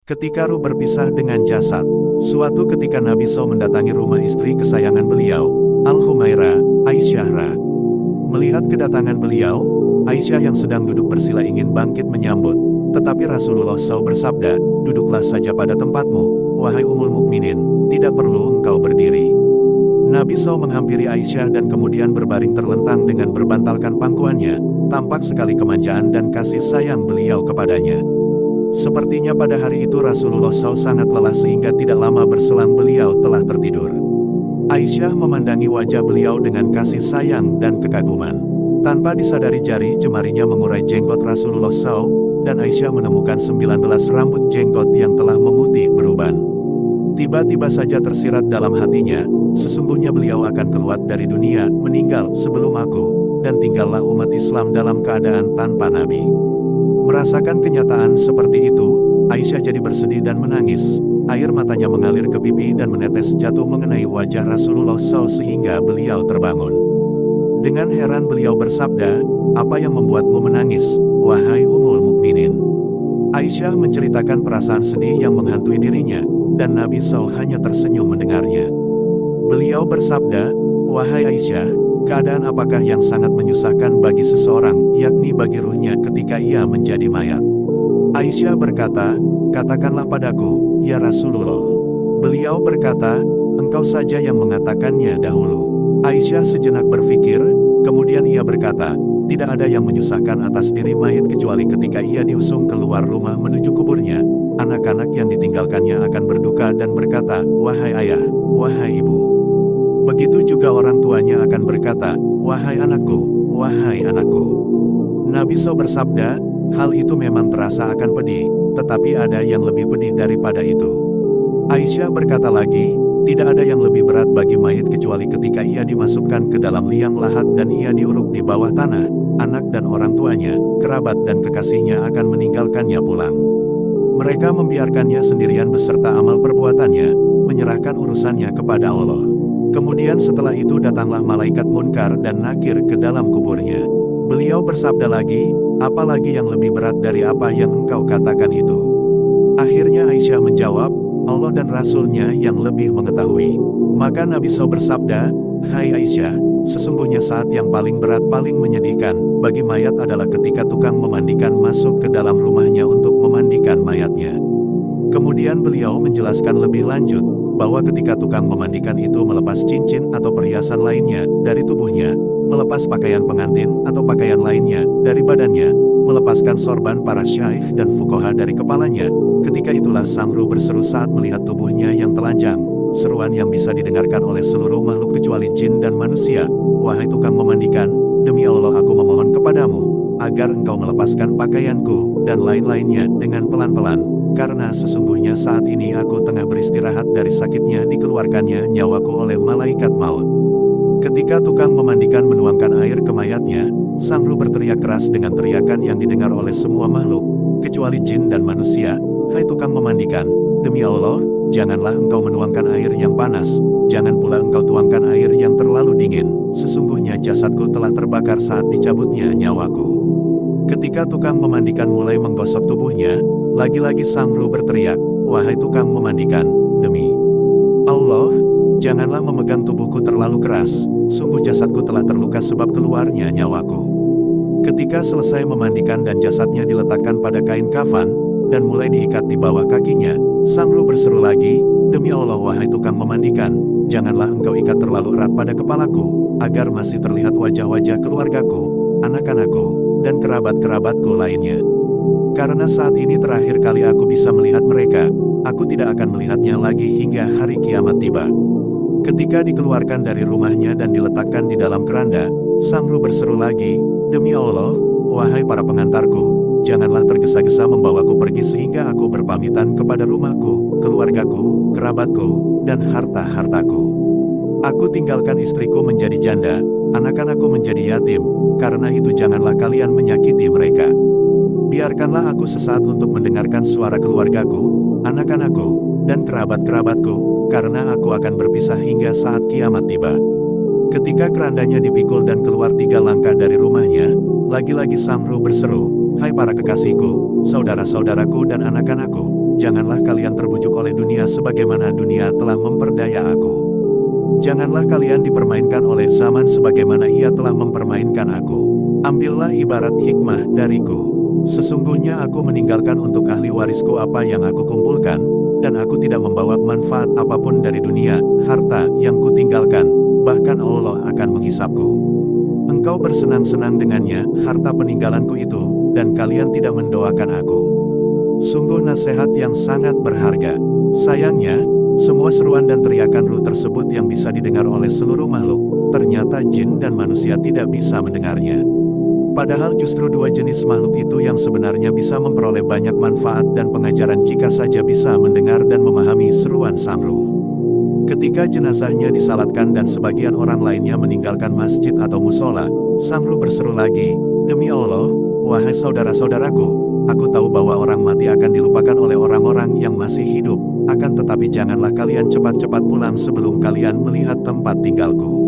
Ketika Ruh berpisah dengan jasad, suatu ketika Nabi SAW mendatangi rumah istri kesayangan beliau, Al-Humaira, Aisyah Ra. Melihat kedatangan beliau, Aisyah yang sedang duduk bersila ingin bangkit menyambut, tetapi Rasulullah SAW bersabda, "Duduklah saja pada tempatmu, wahai Ummul Mukminin, tidak perlu engkau berdiri." Nabi SAW menghampiri Aisyah dan kemudian berbaring terlentang dengan berbantalkan pangkuannya, tampak sekali kemanjaan dan kasih sayang beliau kepadanya. Sepertinya pada hari itu Rasulullah SAW sangat lelah sehingga tidak lama berselang beliau telah tertidur. Aisyah memandangi wajah beliau dengan kasih sayang dan kekaguman. Tanpa disadari jari jemarinya mengurai jenggot Rasulullah SAW, dan Aisyah menemukan 19 rambut jenggot yang telah memutih beruban. Tiba-tiba saja tersirat dalam hatinya, sesungguhnya beliau akan keluar dari dunia, meninggal sebelum aku, dan tinggallah umat Islam dalam keadaan tanpa Nabi. Merasakan kenyataan seperti itu, Aisyah jadi bersedih dan menangis. Air matanya mengalir ke pipi dan menetes jatuh mengenai wajah Rasulullah SAW sehingga beliau terbangun. Dengan heran beliau bersabda, "Apa yang membuatmu menangis, wahai Ummul Mukminin?" Aisyah menceritakan perasaan sedih yang menghantui dirinya, dan Nabi SAW hanya tersenyum mendengarnya. Beliau bersabda, "Wahai Aisyah, keadaan apakah yang sangat menyusahkan bagi seseorang, yakni bagi ruhnya ketika ia menjadi mayat?" Aisyah berkata, "Katakanlah padaku, ya Rasulullah." Beliau berkata, "Engkau saja yang mengatakannya dahulu." Aisyah sejenak berpikir, kemudian ia berkata, "Tidak ada yang menyusahkan atas diri mayit kecuali ketika ia diusung keluar rumah menuju kuburnya. Anak-anak yang ditinggalkannya akan berduka dan berkata, 'Wahai ayah, wahai ibu.' Begitu juga orang tuanya akan berkata, 'Wahai anakku, wahai anakku.'" Nabi SAW bersabda, "Hal itu memang terasa akan pedih, tetapi ada yang lebih pedih daripada itu." Aisyah berkata lagi, "Tidak ada yang lebih berat bagi mayit kecuali ketika ia dimasukkan ke dalam liang lahat dan ia diuruk di bawah tanah, anak dan orang tuanya, kerabat dan kekasihnya akan meninggalkannya pulang. Mereka membiarkannya sendirian beserta amal perbuatannya, menyerahkan urusannya kepada Allah. Kemudian setelah itu datanglah malaikat munkar dan nakir ke dalam kuburnya." Beliau bersabda lagi, "Apalagi yang lebih berat dari apa yang engkau katakan itu?" Akhirnya Aisyah menjawab, "Allah dan Rasulnya yang lebih mengetahui." Maka Nabi SAW bersabda, "Hai Aisyah, sesungguhnya saat yang paling berat paling menyedihkan bagi mayat adalah ketika tukang memandikan masuk ke dalam rumahnya untuk memandikan mayatnya." Kemudian beliau menjelaskan lebih lanjut, bahwa ketika tukang memandikan itu melepas cincin atau perhiasan lainnya dari tubuhnya, melepas pakaian pengantin atau pakaian lainnya dari badannya, melepaskan sorban para syaikh dan fuqaha dari kepalanya, ketika itulah sang ruh berseru saat melihat tubuhnya yang telanjang, seruan yang bisa didengarkan oleh seluruh makhluk kecuali jin dan manusia, "Wahai tukang memandikan, demi Allah aku memohon kepadamu, agar engkau melepaskan pakaianku, dan lain-lainnya dengan pelan-pelan, karena sesungguhnya saat ini aku tengah beristirahat dari sakitnya dikeluarkannya nyawaku oleh malaikat maut." Ketika tukang memandikan menuangkan air ke mayatnya, sang ruh berteriak keras dengan teriakan yang didengar oleh semua makhluk, kecuali jin dan manusia, "Hai tukang memandikan, demi Allah, janganlah engkau menuangkan air yang panas, jangan pula engkau tuangkan air yang terlalu dingin, sesungguhnya jasadku telah terbakar saat dicabutnya nyawaku." Ketika tukang memandikan mulai menggosok tubuhnya, lagi-lagi sang ruh berteriak, "Wahai tukang memandikan, demi Allah, janganlah memegang tubuhku terlalu keras, sungguh jasadku telah terluka sebab keluarnya nyawaku." Ketika selesai memandikan dan jasadnya diletakkan pada kain kafan, dan mulai diikat di bawah kakinya, sang ruh berseru lagi, "Demi Allah wahai tukang memandikan, janganlah engkau ikat terlalu erat pada kepalaku, agar masih terlihat wajah-wajah keluargaku, anak-anakku, dan kerabat-kerabatku lainnya. Karena saat ini terakhir kali aku bisa melihat mereka, aku tidak akan melihatnya lagi hingga hari kiamat tiba." Ketika dikeluarkan dari rumahnya dan diletakkan di dalam keranda, sang ruh berseru lagi, "Demi Allah, wahai para pengantarku, janganlah tergesa-gesa membawaku pergi sehingga aku berpamitan kepada rumahku, keluargaku, kerabatku, dan harta-hartaku. Aku tinggalkan istriku menjadi janda, anak-anakku menjadi yatim, karena itu janganlah kalian menyakiti mereka. Biarkanlah aku sesaat untuk mendengarkan suara keluargaku, anak-anakku, dan kerabat-kerabatku, karena aku akan berpisah hingga saat kiamat tiba." Ketika kerandanya dipikul dan keluar 3 langkah dari rumahnya, lagi-lagi sang ruh berseru, "Hai para kekasihku, saudara-saudaraku dan anak-anakku, janganlah kalian terbujuk oleh dunia sebagaimana dunia telah memperdaya aku. Janganlah kalian dipermainkan oleh zaman sebagaimana ia telah mempermainkan aku. Ambillah ibarat hikmah dariku. Sesungguhnya aku meninggalkan untuk ahli warisku apa yang aku kumpulkan, dan aku tidak membawa manfaat apapun dari dunia, harta yang kutinggalkan, bahkan Allah akan menghisapku. Engkau bersenang-senang dengannya, harta peninggalanku itu, dan kalian tidak mendoakan aku. Sungguh nasihat yang sangat berharga. Sayangnya, semua seruan dan teriakan ruh tersebut yang bisa didengar oleh seluruh makhluk, ternyata jin dan manusia tidak bisa mendengarnya. Padahal justru dua jenis makhluk itu yang sebenarnya bisa memperoleh banyak manfaat dan pengajaran jika saja bisa mendengar dan memahami seruan sang ruh. Ketika jenazahnya disalatkan dan sebagian orang lainnya meninggalkan masjid atau musola, sang ruh berseru lagi, "Demi Allah, wahai saudara-saudaraku, aku tahu bahwa orang mati akan dilupakan oleh orang-orang yang masih hidup, akan tetapi janganlah kalian cepat-cepat pulang sebelum kalian melihat tempat tinggalku.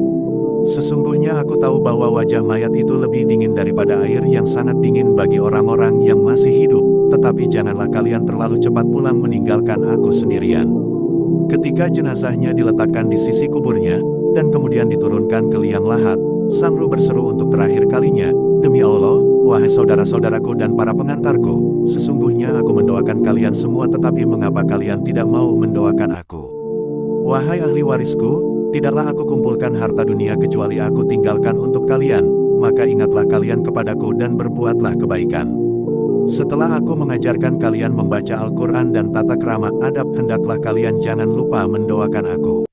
Sesungguhnya aku tahu bahwa wajah mayat itu lebih dingin daripada air yang sangat dingin bagi orang-orang yang masih hidup, tetapi janganlah kalian terlalu cepat pulang meninggalkan aku sendirian." Ketika jenazahnya diletakkan di sisi kuburnya, dan kemudian diturunkan ke liang lahat, sang ruh berseru untuk terakhir kalinya, "Demi Allah, wahai saudara-saudaraku dan para pengantarku, sesungguhnya aku mendoakan kalian semua tetapi mengapa kalian tidak mau mendoakan aku? Wahai ahli warisku, tidaklah aku kumpulkan harta dunia kecuali aku tinggalkan untuk kalian, maka ingatlah kalian kepadaku dan berbuatlah kebaikan. Setelah aku mengajarkan kalian membaca Al-Quran dan tata krama adab, hendaklah kalian jangan lupa mendoakan aku."